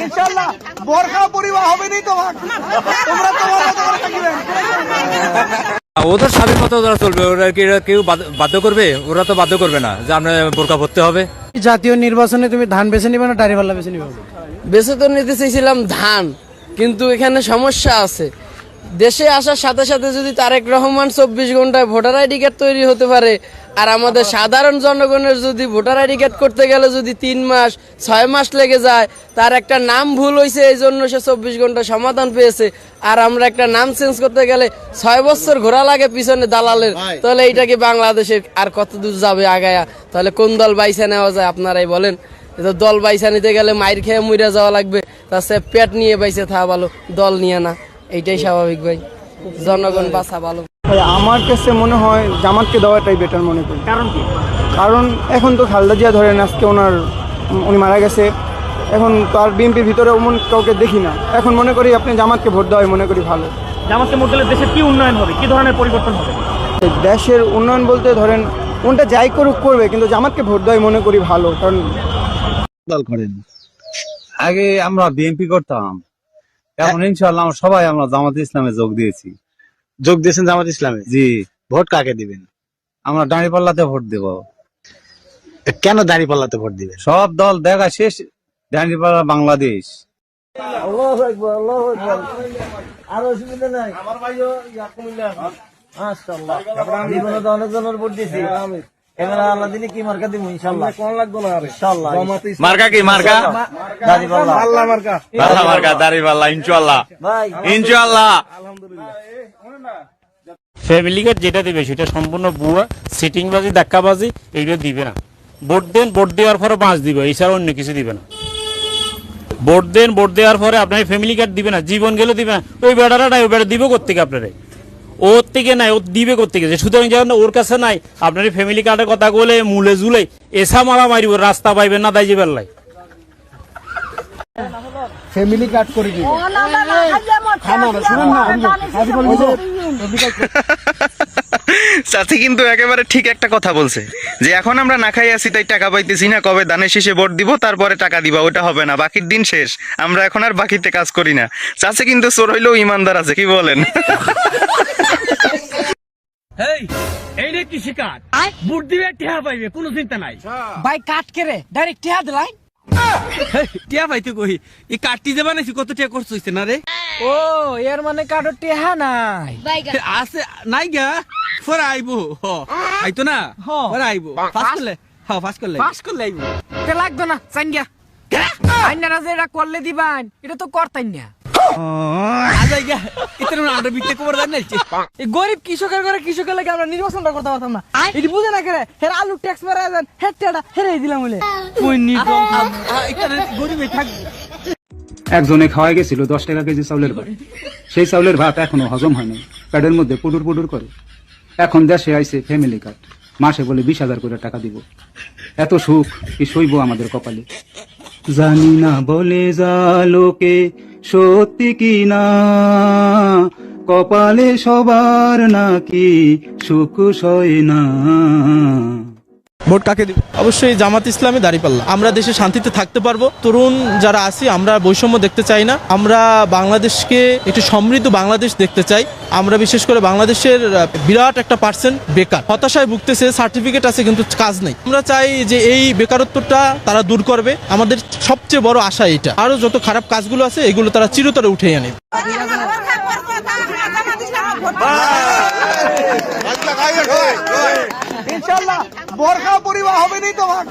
ইনশাআল্লাহ বোরখা পরিবার হবে নি তোমার, তোমরা ওদের স্বাধীনতা ওরা চলবে, ওরা কি কেউ বাধ্য করবে? ওরা তো বাধ্য করবে না যে আমরা বোরকা পরতে হবে। জাতীয় নির্বাচনে তুমি ধান বেছে নিবে না দাড়িপাল্লা বেছে নিবে? বেছে তো নিতে চাইছিলাম ধান, কিন্তু এখানে সমস্যা আছে। দেশে আসার সাথে সাথে যদি তারেক রহমান 24 ঘন্টায় ভোটার আইডি কার্ড তৈরি হতে পারে, আর আমাদের সাধারণ জনগণের যদি ভোটার আইডি কার্ড করতে গেলে যদি 3 মাস 6 মাস লেগে যায়, তার একটা নাম ভুল হয়েছে এই জন্য সে 24 ঘন্টা সমাধান পেয়েছে, আর আমরা একটা নাম চেঞ্জ করতে গেলে 6 বছর ঘোরা লাগে পিছনে দালালের, তাহলে এইটা কি বাংলাদেশের আর কত দূর যাবে আগায়া? তাহলে কোন দল বাইসা নেওয়া যায় আপনারাই বলেন? দল বাইসা নিতে গেলে মাইর খেয়ে মইরা যাওয়া লাগবে, তার সে পেট নিয়ে বাইসে থাকা ভালো, দল নিয়ে না। এইটাই স্বাভাবিক ভাই, জনগণ বাঁচা ভালো। আমার কাছে মনে হয় জামাতকে দেওয়াটাই বেটার মনে করি। কারণ কি? কারণ এখন তো খালেদা জিয়া ধরেন আজকে উনি মারা গেছে, এখন তো আর বিএনপির ভিতরে এমন কাউকে দেখি না। এখন মনে করি আপনি জামাতকে ভোট দেওয়াই মনে করি ভালো। জামাতকে ভোট দিলে দেশের কি উন্নয়ন হবে, কি ধরনের পরিবর্তন হবে? দেশের উন্নয়ন বলতে ধরেন কোনটা যাই করুক করবে, কিন্তু জামাতকে ভোট দেওয়াই মনে করি ভালো। কারণ দল করেন, আগে আমরা বিএনপি করতাম, এখন ইনশাআল্লাহ আমরা সবাই জামাত ইসলামে যোগ দিয়েছি। যোগ দিয়েছেন জামাত ইসলামে? জি। ভোট কাকে দিবেন? আমরা দাঁড়িপাল্লাতে ভোট দেব। কেন দাঁড়িপাল্লাতে ভোট দিবেন? সব দল দেখা শেষ, দাঁড়িপাল্লা বাংলাদেশ। আল্লাহু আকবার, আল্লাহু আকবার। আর অসুবিধা নাই, আমার ভাইও কুমিল্লা। মাশাআল্লাহ, জীবনে তো অনেক জনের ভোট দিয়েছি। এবার আল্লাহ দিলে কি মার্কা দিব ইনশাআল্লাহ। কোন লাগবে না আর ইনশাআল্লাহ। মার্কা কি? মার্কা দাড়িপাল্লা, আল্লাহ মার্কা, আল্লাহ মার্কা, দাড়িপাল্লা ইনশাআল্লাহ, ভাই ইনশাআল্লাহ। আলহামদুলিল্লাহ। ফ্যামিলি কার্ড যেটা দিবে সেটা সম্পূর্ণ ভুয়া, সিটিংবাজি, ধাক্কাবাজি, এইগুলো দিবে না। ভোট দেন, ভোট দেওয়ার পরে বাঁশ দিবে, এছাড়া অন্য কিছু দিবে না। ভোট দেন, ভোট দেওয়ার পরে আপনার ফ্যামিলি কার্ড দিবে না, জীবন গেলে দিবে না। ওই বেড়াটা নাই, ওই বেড়া দিবে কোত্থেকে আপনারে? ওর থেকে নাই, ও দিবে কোত্থেকে? সুতরাং যখন ওর কাছে নাই, আপনার ফ্যামিলি কার্ডের কথা বলে মুলে জুলে এসা মারা মারিব, রাস্তা পাইবেন না দাই যাবেন লাই। ফ্যামিলি কার্ড করে দিবে। চাচি কিন্তু একেবারে ঠিক একটা কথা বলছে যে এখন আমরা না খাই আছি তাই টাকা পাইতেছি না, কবে দানের শেষে ভোট দিব তারপরে টাকা দিবা, ওটা হবে না, বাকির দিন শেষ, আমরা এখন আর বাকিতে কাজ করি না। চাচি কিন্তু চোর হইলেও ইমানদার আছে, কি বলেন? এই রে কৃষি কার্ড, ভোট দিবে টিহা পাইবে, কোনো চিন্তা নাই ভাই। কাট কেরে ডাইরেক্ট টিহা দিলাই, টিহা পাইতে কই? এই কার্ডটি যে বানাইছি কত টাকা খরচ হইছে না রে? ও এর মানে কার্ডের টিহা নাই আছে নাই গা, পরে আইবো। আইতো না, পরে আইবো। পাস করলে, হ্যাঁ পাস করলে আইবো। তে লাগতো না চাঙ্গিয়া, আইনারা যে এটা করলে দিবান, এটা তো করতাই না। গরিব কৃষকের ঘরে কৃষকের লাগে আমরা নির্বাচনটা করতে পারতাম না, এটি বুঝে না কেন? হের আলু ট্যাক্স মারা যান, হেরটা হেরে দিলাম বলে গরিবে থাকবে। একজনে খাওয়া গেছিল 10 টাকা কেজি চাউলের ভাত, সেই চাউলের ভাত এখনো হজম হয় নাই, পেটের মধ্যে পুডুর পুডুর করে। এখন দেশে আইছে ফ্যামিলি কার্ড, মাসে বলে 20,000 করে টাকা দিব। এত সুখ কি সইব আমাদের কপালে? জানি না বলে যা লোকে সত্যি কি না, কপালে সবার নাকি সুখ সয় না। ভোট কাকে দিব? অবশ্যই জামাত ইসলামী, দাঁড়িপাল্লা। আমরা দেশে শান্তিতে থাকতে পারবো। তরুণ যারা আছি আমরা বৈষম্য দেখতে চাই না, আমরা বাংলাদেশকে একটু সমৃদ্ধ বাংলাদেশ দেখতে চাই। আমরা বিশেষ করে বাংলাদেশের বিরাট একটা পার্সেন্ট বেকার, হতাশায় ভুগতেছে, সার্টিফিকেট আছে কিন্তু কাজ নেই। আমরা চাই যে এই বেকারত্বটা তারা দূর করবে, আমাদের সবচেয়ে বড় আশা এটা। আরো যত খারাপ কাজগুলো আছে এগুলো তারা চিরতরে উঠে আনে। ইনশাআল্লাহ বোরখা পরিবার হবে নি তোমার,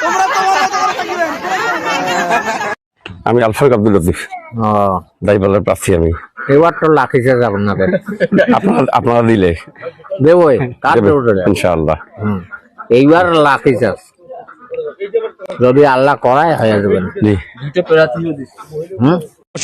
তোমরা আমি আলফাক আব্দুল লতিফ, দাঁড়িপাল্লার প্রার্থী আমি। এবার তো লাখিছে যাবেন না, আপনারা দিলে দেবই ইনশাআল্লাহ। এইবার লাখিছে যদি আল্লাহ করায় হয়ে যাবেন।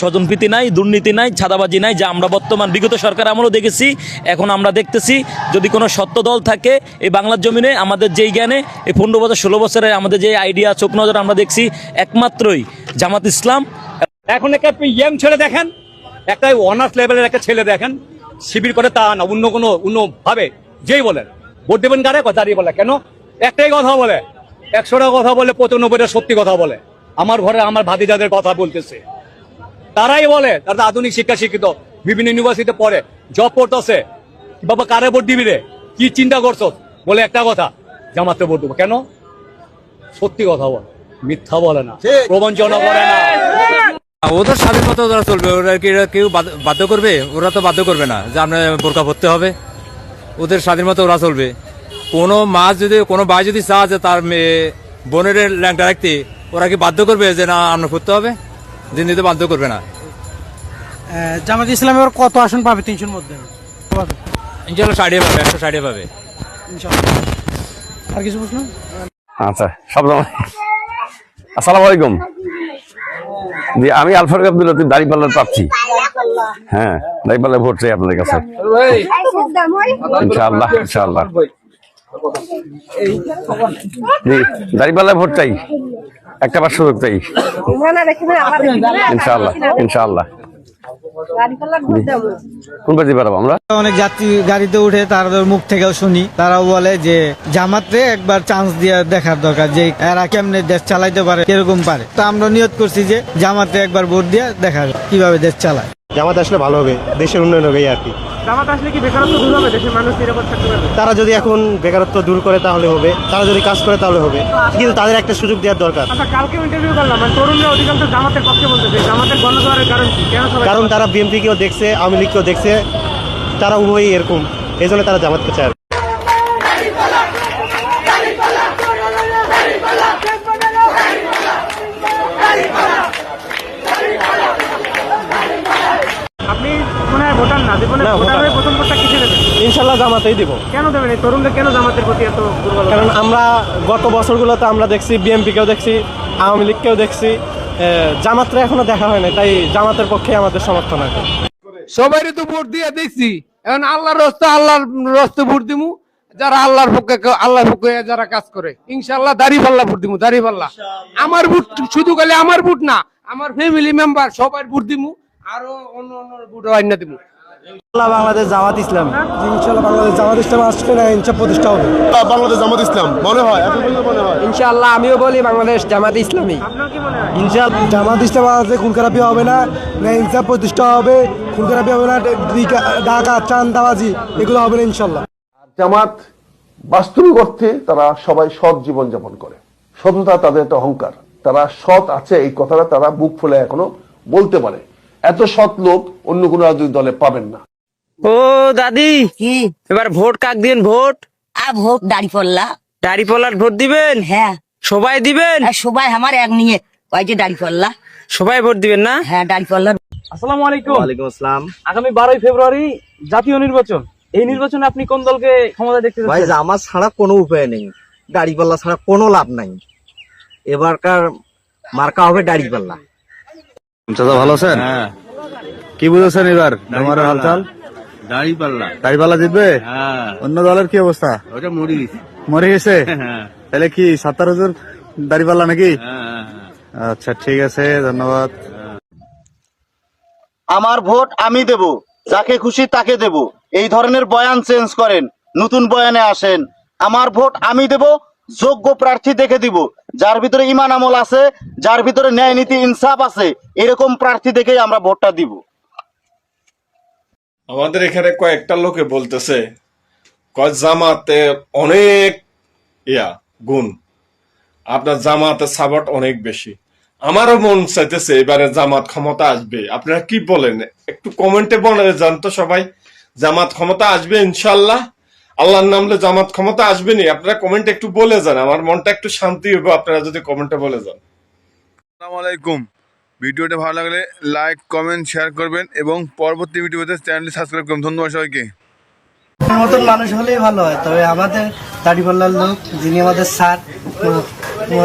স্বজনপ্রীতি নাই, দুর্নীতি নাই, ছাদাবাজি নাই, যা আমরা বর্তমান বিগত সরকার আমলও দেখেছি, এখন আমরা দেখতেছি। যদি কোনো সত্য দল থাকে এই বাংলার জমিনে, আমাদের যেই জ্ঞানে এই 15 বছর 16 বছরে আমাদের যে আইডিয়া চোখ নজর আমরা দেখছি, একমাত্রই জামাত ইসলাম। এখন একটা ইয়াং ছেলে দেখেন, একটা অনার্স লেভেলের একটা ছেলে দেখেন, শিবির করে তা না, অন্য ভাবে যেই বলেন ভোট দেবেন কারে দাঁড়িয়ে বলে কেন একটাই কথা বলে 100টা কথা বলে 95টা সত্যি কথা বলে আমার ঘরে আমার ভাতিজাদের কথা বলতেছে তারাই বলে তারা আধুনিক শিক্ষা শিক্ষিত বিভিন্ন ইউনিভার্সিটিতে পড়ে জব করতেছে বাবা কারে ভোট দিবি রে কি চিন্তা করছো বলে একটা কথা জামাতে ভোট দেবো কেন সত্যি কথা বলে মিথ্যা বলে না প্রবঞ্চনা করে না ওদের স্বাধীন মতো ওরা চলবে ওরা কি কেউ বাধ্য করবে ওরা তো বাধ্য করবে না যে আপনার বোরকা পরতে হবে ওদের স্বাধীন মতো ওরা চলবে কোনো মা যদি কোনো ভাই যদি চায় যে তার মেয়ে বোনের ল্যাংটা রাখতে ওরা কি বাধ্য করবে যে না আমরা করতে হবে দিন দিতে বাধ্য করবে না জামাত ইসলামী ওর কত আসন পাবে 300-র মধ্যে? ইনশাল্লাহ 60 পাবে 160 পাবে আর কিছু প্রশ্ন? আচ্ছা সব সময় আসসালামু আলাইকুম জি আমি আলফারুক আব্দুল লতিফ দাঁড়িপাল্লার প্রার্থী হ্যাঁ দাঁড়িপাল্লায় ভোট চাই আপনাদের কাছে ইনশাআল্লাহ ইনশাআল্লাহ জি দাঁড়িপাল্লায় ভোট চাই একটা বার সুযোগ চাই ইনশাআল্লাহ ইনশাআল্লাহ কোন পার্টি পারবো আমরা অনেক যাত্রী গাড়িতে উঠে তাদের মুখ থেকেও শুনি তারাও বলে যে জামাতে একবার চান্স দিয়ে দেখার দরকার যে এরা কেমনে দেশ চালাইতে পারে কিরকম পারে তো আমরা নিয়ত করছি যে জামাতে একবার ভোট দিয়ে দেখা কিভাবে দেশ চালায় জামাত আসলে ভালো হবে, দেশের উন্নয়ন হবে আর কি। জামাত আসলে কি বেকারত্ব দূর হবে, দেশের মানুষ নিরাপদ থাকতে পারবে? তারা যদি এখন বেকারত্ব দূর করে তাহলে হবে, তারা যদি কাজ করে তাহলে হবে, কিন্তু তাদের একটা সুযোগ দেওয়ার দরকার। আচ্ছা কালকে ইন্টারভিউ করলাম তরুণরা অধিকাংশ জামাতের পক্ষে বলতেছে জামাতের গণজোয়ারের কারণ কি কেন সবাই? কারণ তারা বিএনপি কেও দেখছে, আওয়ামী লীগকেও দেখছে, তারা উভয়ই এরকম, এই জন্য তারা জামাতকে চায়। আপনি মনে হয় ভোটার না, জীবনে ভোটার হয়ে প্রথম ভোটটা কিসে দেবেন? ইনশাল্লাহ জামাতেই দিব। কেন দেবেন এই তরুণদের, কেন জামাতের প্রতি এত দুর্বল? কারণ আমরা গত বছরগুলোতে আমরা দেখছি বিএনপি কেও দেখছি, আওয়ামী লীগকেও দেখছি, জামাতরা এখনো দেখা হয় না, তাই জামাতের পক্ষে আমাদের সমর্থন আছে। সবাইরে তো ভোট দিয়ে দেখছি, এখন আল্লাহর রস্তে ভোট দিমু, যারা আল্লাহর পক্ষে যারা কাজ করে ইনশাআল্লাহ দাঁড়িপাল্লা ভোট দিমু। দাঁড়িপাল্লা আমার ভোট শুধু খালি আমার ভোট না, আমার ফ্যামিলি মেম্বার সবার ভোট দিমু, আরো অন্য ভোট আইনা দিমু। বাংলাদেশ জামাত ইসলাম, ইনশাআল্লাহ বাংলাদেশ জামাত ইসলাম আসছে না, ইনশাআল্লাহ প্রতিষ্ঠা হবে বাংলাদেশ জামাত ইসলাম মনে হয়, ইনশাআল্লাহ আমিও বলি বাংলাদেশ জামাত ইসলামী। আপনার কি মনে হয়? ইনশাআল্লাহ জামাত ইসলাম আছে, খুন খারাপি হবে না, ইনসাফ প্রতিষ্ঠা হবে, খুন খারাপি হবে না, ডাকা চাঁদাবাজি এগুলো হবে না ইনশাআল্লাহ। জামাত বাস্তবিক অর্থে তারা সবাই সৎ জীবন যাপন করে, সততা তাদের একটা অহংকার, তারা সৎ আছে এই কথাটা তারা বুক ফুলে এখনো বলতে পারে। এত সৎ লোক অন্য কোন রাজনৈতিক দলে পাবেন না। ও দাদি কি এবার ভোট কাক দিন? ভোট ভোট দাঁড়িপাল্লা। দাঁড়িপাল্লার ভোট দিবেন? হ্যাঁ সবাই দিবেন? সবাই আমার এক নিয়ে ওই যে দাঁড়িপাল্লা, সবাই ভোট দিবেন না? হ্যাঁ দাঁড়িপাল্লা। আসসালামু আলাইকুম। ওয়ালাইকুম আসসালাম। আগামী 12ই ফেব্রুয়ারি জাতীয় নির্বাচন, এই নির্বাচনে আপনি কোন দলকে ক্ষমতা দেখতে ভাই চাচ্ছেন? জামাত ছাড়া কোনো উপায় নেই, দাড়িপাল্লা ছাড়া কোনো লাভ নাই, এবারকার মার্কা হবে দাড়িপাল্লা। চাচা ভালো আছেন? হ্যাঁ। কি বুঝেছেন এবার আমার হালচাল? দাড়িপাল্লা, দাড়িপাল্লা জিতবে। হ্যাঁ। অন্য দলের কি অবস্থা? ওটা মরে গেছে। তাহলে কি 70 হুজুর দাড়িপাল্লা নাকি? আচ্ছা ঠিক আছে, ধন্যবাদ। আমার ভোট আমি দেব, যাকে খুশি তাকে দেব, এই ধরনের বয়ান চেঞ্জ করেন, নতুন বয়ানে আসেন। আমার ভোট আমি দেব, যোগ্য প্রার্থী দেখে দিব, যার ভিতরে ঈমান আমল আছে, যার ভিতরে ন্যায় নীতি ইনসাফ আছে, এরকম প্রার্থী দেখেই আমরা ভোটটা দিব। আমাদের এখানে কয়েকটা লোকে বলতেছে জামাতে অনেক গুণ, আপনার জামাতের সাপোর্ট অনেক বেশি। আমারও মন চাইতেছে এবারে জামাত ক্ষমতা আসবে। আপনারা কি বলেন একটু কমেন্টে বলে যান তো সবাই, জামাত ক্ষমতা আসবে ইনশাল্লাহ, আল্লাহর নামলে জামাত ক্ষমতা আসবে নি? আপনারা কমেন্টে একটু বলে যান, আমার মনটা একটু শান্তি হবে আপনারা যদি কমেন্টে বলে যান। আসসালামু আলাইকুম। ভিডিওটা ভালো লাগলে লাইক কমেন্ট শেয়ার করবেন এবং পরবর্তী ভিডিওতে চ্যানেলটি সাবস্ক্রাইব করুন। ধন্যবাদ সবাইকে। মতন মানুষ হলেই ভালো হয়, তবে আমাদের দাড়িপাল্লার লোক যিনি আমাদের স্যার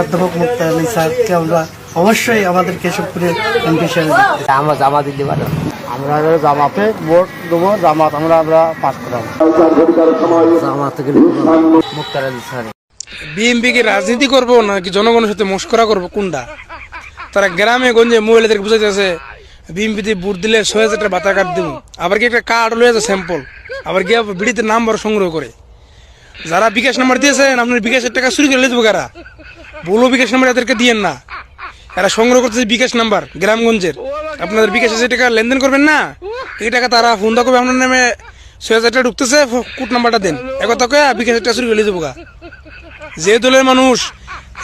অধ্যাপক মুক্তার আলী স্যারকে আমরা অবশ্যই আমাদের কেশবপুরের এমপি হিসেবে আমরা জামাত দিতে পারবো, আমরা জামাতে ভোট দেবো, জামাত আমরা পাস করাবো, জামাত থেকে মুক্তার আলী স্যার। বিএনপি কি রাজনীতি করবো নাকি জনগণের সাথে মস্করা করবো কোনটা? তারা গ্রামে গঞ্জে মহিলাদের বুঝাইতেছে বিএনপিতে ভোট দিলে ৬০০০ টাকা ভাতা কার্ড দিব, আবার কি একটা কার্ড লয়ে আছে স্যাম্পল, আবার গিয়ে বিড়িতে নাম্বার সংগ্রহ করে। যারা বিকাশ নাম্বার দিয়েছেন আপনার বিকাশের টাকা চুরি করে দেবো কারা, বলো বিকাশ নাম্বার এদেরকে দিয়েন না, এরা সংগ্রহ করতেছে বিকাশ নাম্বার গ্রামগঞ্জের। আপনাদের বিকাশে যে টাকা লেনদেন করবেন না এই টাকা তারা ফোন করবে আপনার নামে ৬০০০ টাকা ঢুকতেছে, কোড নাম্বারটা দেন, একথা কয়ে বিকাশের টাকা চুরি করে দেবো গা। যে দলের মানুষ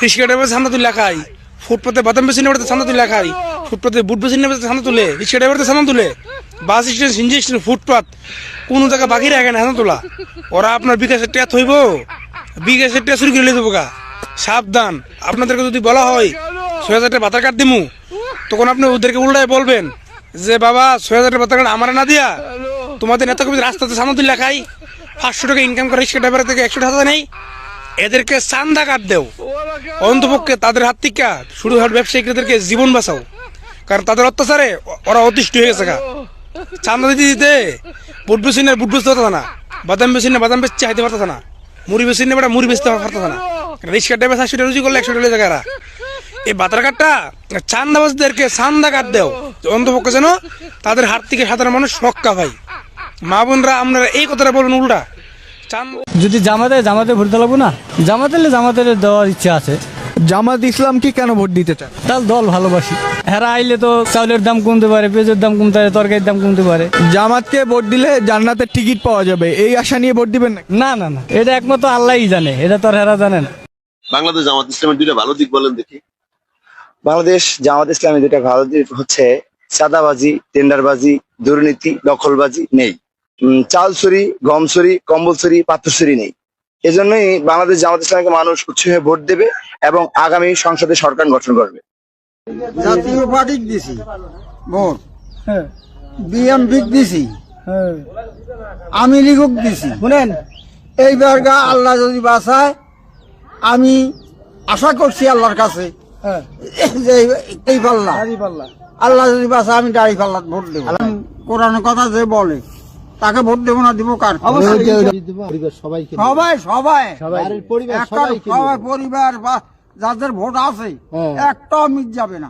রিক্সা ড্রাইভার চান্দা তুলে খায়, ফুটপাতে বাদাম বেশি নেবে চান্দা তুলে খায়, ফুটপাতে বুট বেশি নেবে চান্দা তুলে, রিক্সা ড্রাইভার চান্দা তুলে, বাস স্ট্যান্ড সিনজি স্ট্যান্ড ফুটপাত কোন জায়গা বাকি রাখে না চান্দা তোলা, ওরা আপনার বিকাশের টাকা থইব, বিকাশের টাকা চুরি করে দেবো গা। সাবধান, আপনাদেরকে যদি বলা হয় ৬০০০ টাকা ভাতার কার্ড দিমু, তখন আপনি ওদেরকে উল্টায় বলবেন যে বাবা ৬০০০ টাকা ভাতার কার্ড আমার না দিয়া তোমাদের নেতা কবি রাস্তাতে চান্দা তুলে খাই, ৫০০ টাকা ইনকাম করে রিক্সা ড্রাইভার থেকে ১০০ টাকা নেই, এদেরকে চান্দা কাট দেও, অন্তপক্ষে তাদের হাত থেকে শুরু হয় ব্যবসায়ীদেরকে জীবন বাঁচাও, কারণ তাদের অত্যাচারে ওরা অতিষ্ঠ হয়ে গেছে গা। চান্দা দিতে দিতে বুট বেসিনের বুট বেচতে পারতো না, বাদাম বেসিনে বাদাম বেচতে চাইতে পারতো না, মুড়ি বেসিনে বেটা মুড়ি বেচতে পারতো না, রিক্সা ড্রাইভার ৬০০ টাকা রুজি করলে ১০০ টাকা জায়গা। এই বাতার কাটটা চান্দাবাজদেরকে চান্দা কাট দেও, অন্তপক্ষে যেন তাদের হাত থেকে সাধারণ মানুষ রক্ষা পায়। মা বোনরা আপনারা এই কথাটা বলবেন উল্টা। যদি জামাতে ভোট দেবো না, জামাতের দেওয়ার ইচ্ছা আছে। জামাত ইসলাম কি কেন ভোট দিতে চান? তার দল ভালোবাসি, হেরা আইলে তো চাউলের দাম কমতে পারে, পেঁয়াজের দাম কমতে পারে, তরকারির দাম কমতে পারে। জামাতকে ভোট দিলে জান্নাতের টিকিট পাওয়া যাবে, এই আশা নিয়ে ভোট দিবেন না? না, এটা একমাত্র আল্লাহই জানে, এটা তো হেরা জানে না। বাংলাদেশ জামাত ইসলামের দুইটা ভালো দিক বলেন দেখি। বাংলাদেশ জামাত ইসলামের দুইটা ভালো দিক হচ্ছে চাঁদাবাজি, টেন্ডারবাজি, দুর্নীতি, দখলবাজি নেই, চাল চুরি, গম চুরি, কম্বল চুরি, পাথর চুরি নেই। এজন্যই বাংলাদেশ জামাত ইসলামকে মানুষ উৎসাহে ভোট দেবে এবং আগামী সংসদে সরকার গঠন করবে। জাতীয় পার্টি দিছি ভোট, বিএমপি দিছি, আমি লীগক দিছি। শুনেন, এইবার আল্লাহ যদি বাঁচায়, আমি আশা করছি আল্লাহর কাছে যে এই পাল্লা আল্লাহ যদি বাঁচায় আমি দাড়ি পাল্লাত ভোট দেবো। কোরআনের কথা যে বলে তাকে ভোট দেবো না, দিব কার? সবাই পরিবার বা যাদের ভোট আছে একটাও মিট যাবে না।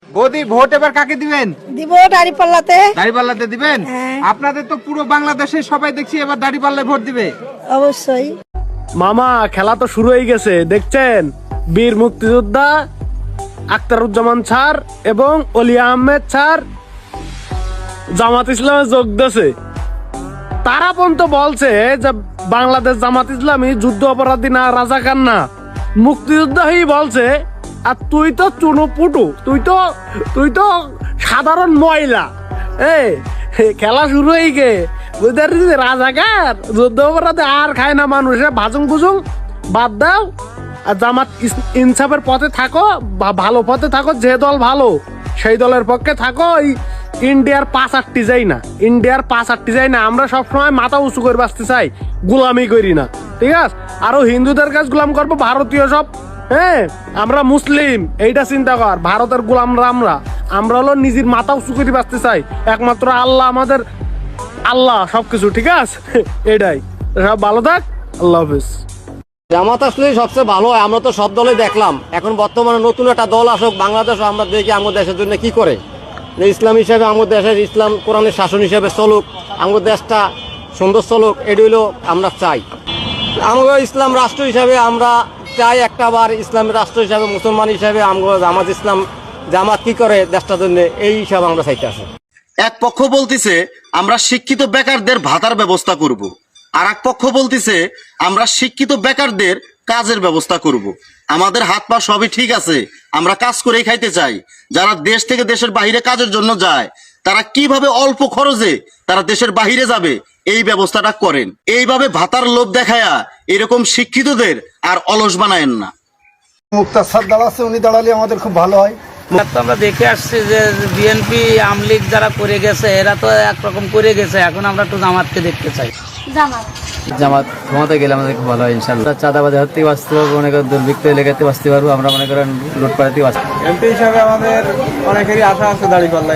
বৌদি, ভোট এবার কাকে দিবেন? দিব দাড়িপাল্লাতে। দাড়িপাল্লাতে দিবেন? আপনাদের তো পুরো বাংলাদেশে সবাই দেখছি এবার দাড়িপাল্লায় ভোট দিবে। অবশ্যই মামা, খেলা তো শুরু হয়ে গেছে, দেখছেন? বীর মুক্তিযোদ্ধা আখতারুজ্জামান স্যার এবং অলি আহমেদ স্যার জামাত ইসলামে যোগ দিয়েছে। তারা পর্যন্ত বলছে যে বাংলাদেশ জামাত ইসলামী যুদ্ধ অপরাধী না, রাজাকার না, মুক্তিযোদ্ধা হয়ে বলছে। আর তুই তো চুনুপুটু, তুই তো সাধারণ মহিলা। খেলা শুরু হয়ে গে রাজাকার যুদ্ধ অপরাধী আর খায় না মানুষে, ভাজুং বুজুং বাদ দাও, আর জামাত ইনসাফের পথে থাকো, ভালো পথে থাকো, যে দল ভালো সেই দলের পক্ষে থাকো। ইন্ডিয়ার ৫-৮টি যাই না, আমরা সবসময় মাথা উঁচু করে বাঁচতে চাই, গোলামি করি না, ঠিক আছে? আরো হিন্দুদের কাছে গোলাম করবো, ভারতীয় সব, আমরা মুসলিম, এইটা চিন্তা কর। ভারতের গোলামরা আমরা হলো নিজের মাথা উঁচু করে বাঁচতে চাই, একমাত্র আল্লাহ আমাদের আল্লাহ সবকিছু, ঠিক আছে? এটাই, সব ভালো থাক, আল্লাহ হাফিজ। জামাত আসলে সবচেয়ে ভালো হয়, আমরা তো সব দলে দেখলাম। এখন বর্তমানে নতুন একটা দল আসুক বাংলাদেশ, আমরা দেখি আমাদের দেশের জন্য কি করে, যে ইসলাম হিসাবে আমাদের দেশের ইসলাম কোরআনের শাসন হিসাবে চলুক, আমাদের দেশটা সুন্দর চলুক, এটি হলো আমরা চাই। আমরা ইসলাম রাষ্ট্র হিসাবে আমরা চাই, একটা বার ইসলামের রাষ্ট্র হিসাবে, মুসলমান হিসাবে আমরা জামাত কি করে দেশটার জন্য, এই হিসাবে আমরা চাইতে আসি। এক পক্ষ বলতেছে আমরা শিক্ষিত বেকারদের ভাতার ব্যবস্থা করব, আর এক পক্ষ বলতেছে আমরা শিক্ষিত বেকারদের কাজের ব্যবস্থা করব। আমাদের হাত পা সবই ঠিক আছে, আমরা কাজ করেই খাইতে চাই। যারা দেশ থেকে দেশের বাহিরে কাজের জন্য যায়, তারা কিভাবে অল্প খরচে তারা দেশের বাহিরে যাবে এই ব্যবস্থাটা করেন। এইভাবে ভাতার লোভ দেখায়া এরকম শিক্ষিতদের আর অলস বানায়েন না। মুক্তার দল আছে, উনি দাঁড়ালে আমাদের খুব ভালো হয়। আমরা দেখে আসছি যে বিএনপি আমলিগ যারা করে গেছে এরা তো একরকম করে গেছে, এখন আমরা একটু জামাতকে দেখতে চাই। জামাত ক্ষমতা গেলে আমাদের খুব ভালো হয় ইনশাআল্লাহ। চাঁদাবাজি হাতে বাঁচতে পারবো, মনে করেন দুর্বৃত্ত এলাকাতে বাঁচতে পারবো, আমরা মনে করেন লুটপাটাতে বাঁচতে। এমপি হিসাবে আমাদের অনেকেরই আশা আছে দাঁড়িপাল্লা।